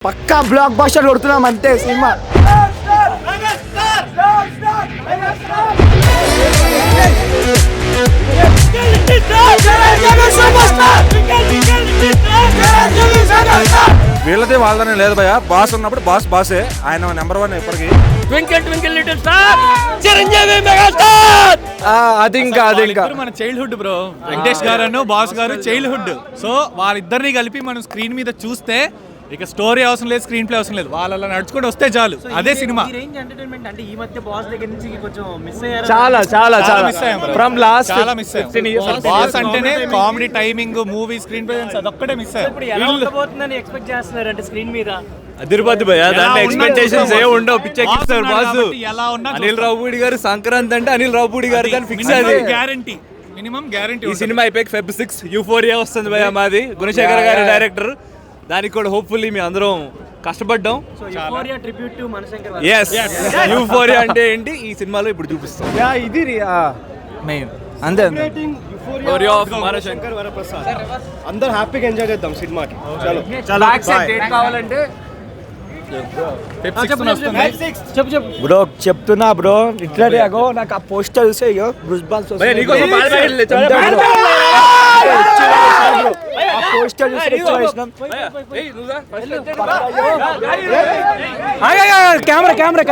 పక్కా block buster కొడుతున్నాం అంతే cinema. వీళ్ళది వాళ్ళనే లేదు భయ. బాస్ ఉన్నప్పుడు బాస్ బాసే, ఆయన నెంబర్ 1 ఇప్పటికి. అది ఇంకా మన చైల్డ్హుడ్ బ్రో. వెంకటేష్ గారు బాస్ గారు చైల్డ్హుడ్. సో వాళ్ళిద్దరిని కలిపి మనం స్క్రీన్ మీద చూస్తే ఇక స్టోరీ అవసరం లేదు, స్క్రీన్ ప్లే అవసరం లేదు, వాళ్ళ నడుచుకుంటూ వస్తే చాలు, అదే సినిమా. చాలా చాలా చాలా మిస్ అయ్యాం ఫ్రమ్ లాస్ట్ చాలా మిస్ అయ్యాం. బాస్ అంటేనే comedy, timing, movie, screen play అదొక్కటే మిస్ అయ్యాం. అదిరిపోద్ది భయ. దాంట్లో ఎక్స్పెక్టేషన్స్ ఏ ఉండవు, పిచ్చెక్కిస్తారు బాస్. అనిల్ రావుపూడి గారు సంక్రాంతి అంటే అనిల్ రావుపూడి గారు కానీ ఫిక్స్. అది గ్యారంటీ, మినిమం గ్యారంటీ. ఈ సినిమా అయిపోయి Feb 6 యూఫోరియా వస్తుంది భయ. మాది గుణశేఖర్ గారి డైరెక్టర్. దానికి కూడా హోప్ఫుల్లీ మీ అందరం కష్టపడ్డాం. యూఫోరియా అంటే ఏంటి ఈ సినిమాలో ఇప్పుడు చూపిస్తాం. ఇది మెయిన్ అంతే. అందరూ హ్యాపీగా ఎంజాయ్ చేద్దాం సినిమాకి. కావాలంటే చెప్పు బ్రో చెప్తున్నా బ్రో, ఇట్లా అగో నాకు ఆ పోస్టర్ చూసే గుజ్బాల్స్ పోస్టర్ కెమెరా కెమెరా కెమెరా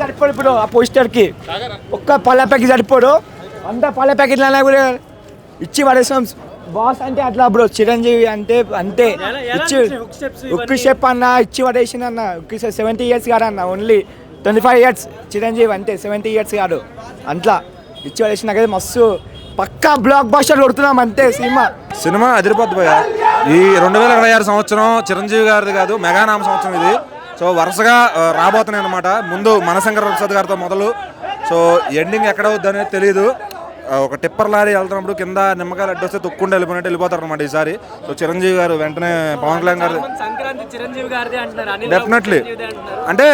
సరిపోడు ఇప్పుడు ఆ పోస్టర్ కి. ఒక్క పళ్ళ ప్యాకెట్ సరిపోడు, అంతా పళ్ళ ప్యాకెట్ కూడా ఇచ్చి పడేసాం. బాస్ అంటే అట్లా బ్రో, చిరంజీవి అంటే అంతే. ఇచ్చి ఉక్కు స్టెప్ అన్న ఇచ్చి పడేసిన అన్న. 70 years కాదు అన్న, ఓన్లీ 25 years చిరంజీవి అంతే. 70 years కాదు, అట్లా ఇచ్చి పడేసిన కదా. మస్తు పక్కా బ్లాక్ బస్టర్ కొడుతున్నాం అంతే సినిమా అదిరిపోద్ది భయ. ఈ 2026 సంవత్సరం చిరంజీవి గారిది కాదు, మెగానామ సంవత్సరం ఇది. సో వరుసగా రాబోతున్నాయి అనమాట. ముందు మనశంకర ప్రసాద్ గారితో మొదలు. సో ఎండింగ్ ఎక్కడ అవుద్దనేది తెలియదు. ఒక టిప్పర్ లారీ వెళ్తున్నప్పుడు కింద నిమ్మకాయలు అడ్డొస్తే తొక్కుండా వెళ్ళిపోతారు అనమాట ఈసారి. సో చిరంజీవి గారు వెంటనే పవన్ కళ్యాణ్ గారు డెఫినెట్లీ అంటే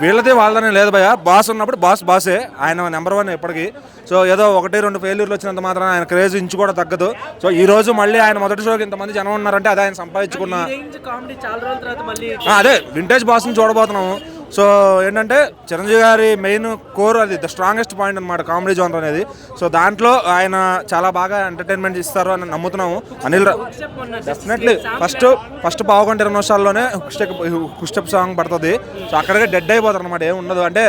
వీళ్ళది వాళ్ళనే లేదు భయ. బాస్ ఉన్నప్పుడు బాస్ బాసే, ఆయన నెంబర్ 1 ఇప్పటికి. సో ఏదో 1-2 ఫెయిల్యూర్లు వచ్చినంత మాత్రం ఆయన క్రేజ్ ఇంచు కూడా తగ్గదు. సో ఈ రోజు మళ్ళీ ఆయన మొదటి షోకి ఇంతమంది జనం ఉన్నారంటే అదే ఆయన సంపాదించుకున్న అదే వింటేజ్ బాస్ని చూడబోతున్నాము. సో ఏంటంటే చిరంజీవి గారి మెయిన్ కోర్ అది, ద స్ట్రాంగెస్ట్ పాయింట్ అనమాట కామెడీ జోనర్ అనేది. సో దాంట్లో ఆయన చాలా బాగా ఎంటర్టైన్మెంట్ ఇస్తారు అని నమ్ముతున్నాము. అనిల్ డెఫినెట్లీ ఫస్ట్ 15-20 నిమిషాల్లోనే హుక్ స్టెప్ సాంగ్ పడుతుంది. సో అక్కడికే డెడ్ అయిపోతారు అనమాట, ఏమి ఉండదు. అంటే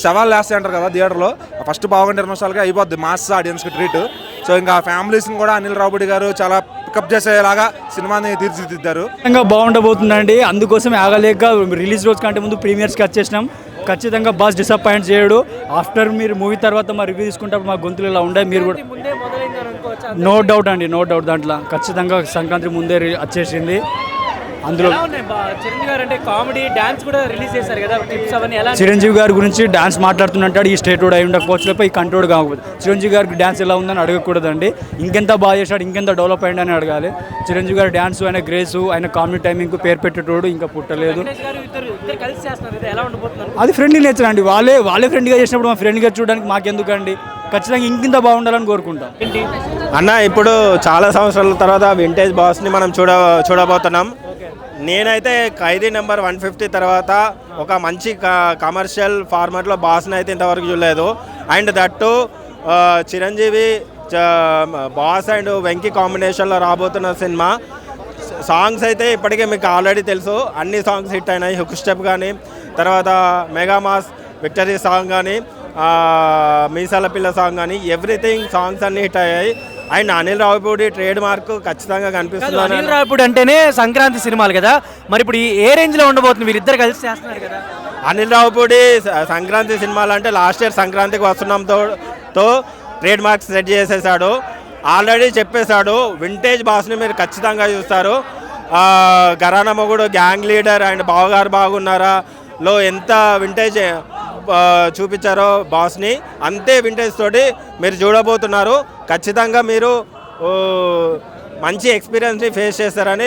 శవాలు వేస్తాయి అంటారు కదా థియేటర్లో, ఫస్ట్ 15-20 నిమిషాలకే అయిపోద్ది మాస్ ఆడియన్స్కి ట్రీట్. సో ఇంకా ఫ్యామిలీస్ని కూడా అనిల్ రావుపూడి గారు చాలా పికప్ చేసేలాగా సినిమాని తీర్చిదిద్దారు. బాగుండబోతుందండి, అందుకోసం ఆగలేక రిలీజ్ రోజు కంటే ముందు ప్రీమియర్స్కి వచ్చేసినాం. ఖచ్చితంగా బాస్ డిసప్పాయింట్ చేయడు. ఆఫ్టర్ మీరు మూవీ తర్వాత మా రివ్యూ తీసుకుంటే మా గొంతులు ఇలా ఉండే. మీరు కూడా నో డౌట్ అండి, నో డౌట్. దాంట్లో ఖచ్చితంగా సంక్రాంతి ముందే వచ్చేసింది. అందులో చిరంజీవి గారి గురించి డాన్స్ మాట్లాడుతున్నట్టు ఈ స్టేట్ రోడ్ అయి ఉండకపోవచ్చు, ఈ కంట్రోల్ కాకపోతే చిరంజీవి గారికి డాన్స్ ఎలా ఉందని అడగకూడదండి. ఇంకెంత బాగా చేశాడు, ఇంకెంత డెవలప్ అయ్యింది అని అడగాలి. చిరంజీవి గారి డాన్స్, ఆయన గ్రేసు, ఆయన కామెడీ టైమింగ్ పేరు పెట్టేటోడు ఇంకా పుట్టలేదు. అది ఫ్రెండ్లీ నేచర్ అండి. వాళ్ళే ఫ్రెండ్గా చేసినప్పుడు మా ఫ్రెండ్గా చూడడానికి మాకెందుకండి. ఖచ్చితంగా ఇంకింత బాగుండాలని కోరుకుంటాం. అన్న ఇప్పుడు చాలా సంవత్సరాల తర్వాత వింటేజ్ బాస్ని మనం చూడబోతున్నాం. నేనైతే ఖైదీ నెంబర్ 150 తర్వాత ఒక మంచి కమర్షియల్ ఫార్మాట్లో బాస్ని అయితే ఇంతవరకు చూడలేదు. And that Chiranjeevi boss and Venky కాంబినేషన్లో రాబోతున్న సినిమా. సాంగ్స్ అయితే ఇప్పటికే మీకు ఆల్రెడీ తెలుసు, అన్ని సాంగ్స్ హిట్ అయినాయి. హుక్ స్టెప్ కానీ, తర్వాత మెగా మాస్ విక్టరీ సాంగ్ కానీ, మీసాల పిల్ల సాంగ్ కానీ, ఎవ్రీథింగ్ సాంగ్స్ అన్ని హిట్ అయ్యాయి. And Anil Ravipudi trade mark ఖచ్చితంగా కనిపిస్తుంది. అనిల్ రావుపూడి అంటేనే సంక్రాంతి సినిమాలు కదా, మరి ఇప్పుడు ఏ రేంజ్లో ఉండబోతుంది? వీరిద్దరు కలిసి చేస్తున్నారు కదా. అనిల్ రావుపూడి సంక్రాంతి సినిమాలు అంటే లాస్ట్ ఇయర్ సంక్రాంతికి వస్తున్నాంతో ట్రేడ్ మార్క్స్ సెట్ చేసేసాడు. ఆల్రెడీ చెప్పేశాడు వింటేజ్ బాస్ని మీరు ఖచ్చితంగా చూస్తారు. ఘరానా మొగుడు, గ్యాంగ్ లీడర్ అండ్ బావగారు బాగున్నారా లో ఎంత వింటేజ్ చూపించారో బాస్ని, అంతే వింటేజ్ తోటి మీరు చూడబోతున్నారు. ఖచ్చితంగా మీరు మంచి ఎక్స్పీరియన్స్ని ఫేస్ చేస్తారని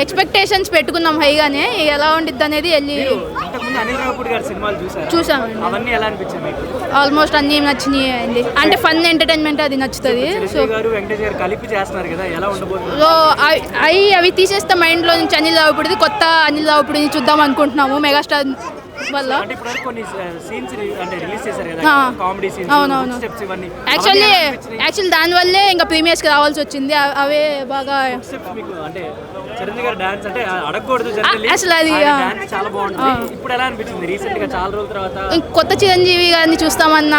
ఎక్స్పెక్టేషన్స్ పెట్టుకున్నాం హైగానే, ఎలా ఉండిద్ది అనేది వెళ్ళి ఇంతకుముందు అనిల్ రావుపూడి గారి సినిమాలు చూసారా? చూసామండి. అవన్నీ ఎలా అనిపించింది మీకు? ఆల్మోస్ట్ అన్ని నచ్చినాయి అండి, అంటే ఫన్ ఎంటర్టైన్మెంట్ అది నచ్చుతుంది. సో చిరంజీవి గారు వెంకటేష్ గారు కలిపి చేస్తున్నారు కదా, ఎలా ఉండబోతుంది? సో అవి తీసేస్తే మైండ్లో నుంచి అనిల్ రావుపూడిది కొత్త అనిల్ రావుపూడిని చూద్దాం అనుకుంటున్నాము మెగాస్టార్ వల్ల. అంటే ఇప్పుడు కొన్ని సీన్స్ అంటే రిలీజ్ చేశారు కదా, కామెడీ సీన్స్, అవునవును. స్టెప్స్ ఇవన్నీ. యాక్చువల్లీ దానివల్లే ఇంకా ప్రీమియర్స్కి రావాల్సి వచ్చింది. అవే బాగా స్టెప్స్ మీకు అంటే చిరంజీవి గారు డాన్స్ అంటే అడగకూడదు, అసలు అది డాన్స్ చాలా బాగుంటుంది. ఇప్పుడు ఎలా అనిపించింది రీసెంట్ గా చాలా రోజుల తర్వాత కొత్త చిరంజీవి గారిని చూస్తామన్న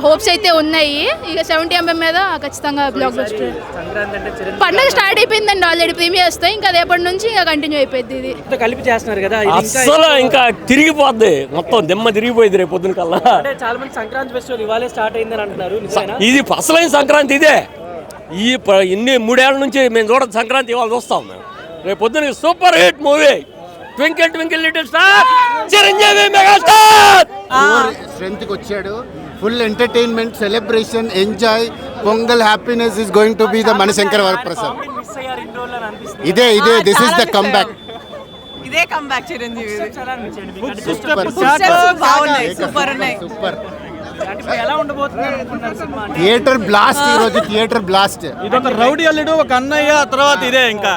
హోప్స్ అయితే ఉన్నాయి. ఇక 70mm మీద ఖచ్చితంగా బ్లాక్ బస్టర్. సంక్రాంతి అంటే చిరంజీవి పండుగ స్టార్ట్ అయిపోయిందండి ఆల్రెడీ, ప్రీమియర్స్ తో. ఇంకా రేపటి నుంచి ఇంకా కంటిన్యూ అయిపోయింది. ఇది తో కలిపి చేస్తున్నారు కదా, ఇది ఇంకా అసలు ఇంకా తిరిగిపోద్ది, మొత్తం దిమ్మ తిరిగిపోయింది రేపు పొద్దున కల్లా. అంటే చాలా మంది సంక్రాంతి ఫెస్టివల్ ఇవాళే స్టార్ట్ అయిందని అంటున్నారు, నిజమేనా? ఇది అసలైన సంక్రాంతి ఇదే. ఇన్ని 3 ఏళ్ల నుంచి మేము చూడదు సంక్రాంతి, ఇవాళ చూస్తాం మేము. రేపు పొద్దున super hit movie twinkle twinkle little star Chiranjeevi megastar strength కి వచ్చాడు. Full entertainment, celebration, enjoy, pongal happiness is going to be the Manashankar Varaprasad. Miss అయ్యారు ఇన్ని రోజులు అని అనిపిస్తుంది. ఇదే this is the come back. ఇదే కమ్ బ్యాక్ చిరంజీవి. చాలా అనిపించండి మీకు? అంటే సూపర్ బాగున్నాయి, సూపర్ ఉన్నాయి. సూపర్. అంటే ఇప్పుడు ఎలా ఉండబోతుంది అనుకుంటున్నారు సినిమా? థియేటర్ బ్లాస్ట్, ఈ రోజు థియేటర్ బ్లాస్ట్. ఇదొక రౌడీ అల్లుడు, ఒక అన్నయ్య, తర్వాత ఇదే ఇంకా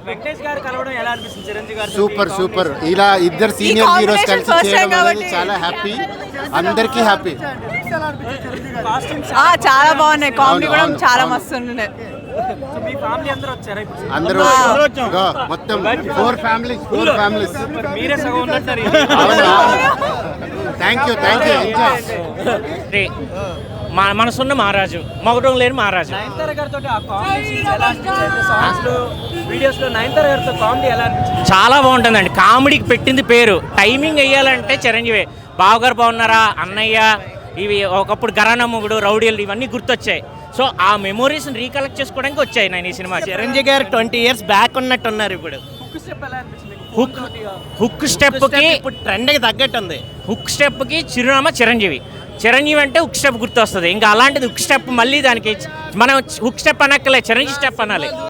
వెంకటేష్ గారు కలవడం ఎలా అనిపిస్తుంది చిరంజీవి గారు? సూపర్. ఇలా ఇద్దరు సీనియర్ హీరోస్ కలిసి చేయడం అనేది చాలా హ్యాపీ, అందరికీ హ్యాపీ. చాలా బాగున్నాయి, కామెడీ కూడా చాలా మస్తు ఉన్నాయి. మీ ఫ్యామిలీ అందరూ వచ్చారా ఇప్పుడు? అందరూ మొత్తం 4 ఫ్యామిలీస్. మీరే సగం ఉన్నట్టు. Thank you enjoy. మనసున్న మహారాజు, మగడం లేని మహారాజు. నయనతార గారితో ఆ కామెడీ సీన్స్ ఎలా అనిపించాయి? సాంగ్స్ లో, వీడియోస్ లో నయనతార గారితో కామెడీ ఎలా అనిపించింది? చాలా బాగుంటుందండి. కామెడీకి పెట్టింది పేరు. టైమింగ్ వేయాలంటే చిరంజీవి. బావగారు బాగున్నారా, అన్నయ్య, ఇవి ఒకప్పుడు గరానా మొగుడు, రౌడీలు, ఇవన్నీ గుర్తొచ్చాయి. సో ఆ మెమోరీస్ రీకలెక్ట్ చేసుకోవడానికి వచ్చాయి నేను ఈ సినిమా. చిరంజీవి గారు 20 years బ్యాక్ ఉన్నట్టు ఉన్నారు ఇప్పుడు. హుక్ స్టెప్ కి ట్రెండ్ కి తగ్గట్టు ఉంది. హుక్ స్టెప్ కి చిరునామా చిరంజీవి. చిరంజీవి అంటే హుక్ స్టెప్ గుర్తొస్తుంది. ఇంకా అలాంటిది హుక్ స్టెప్ మళ్ళీ దానికి మనం హుక్ స్టెప్ అనక్కలే, చిరంజీవి స్టెప్ అనాలి.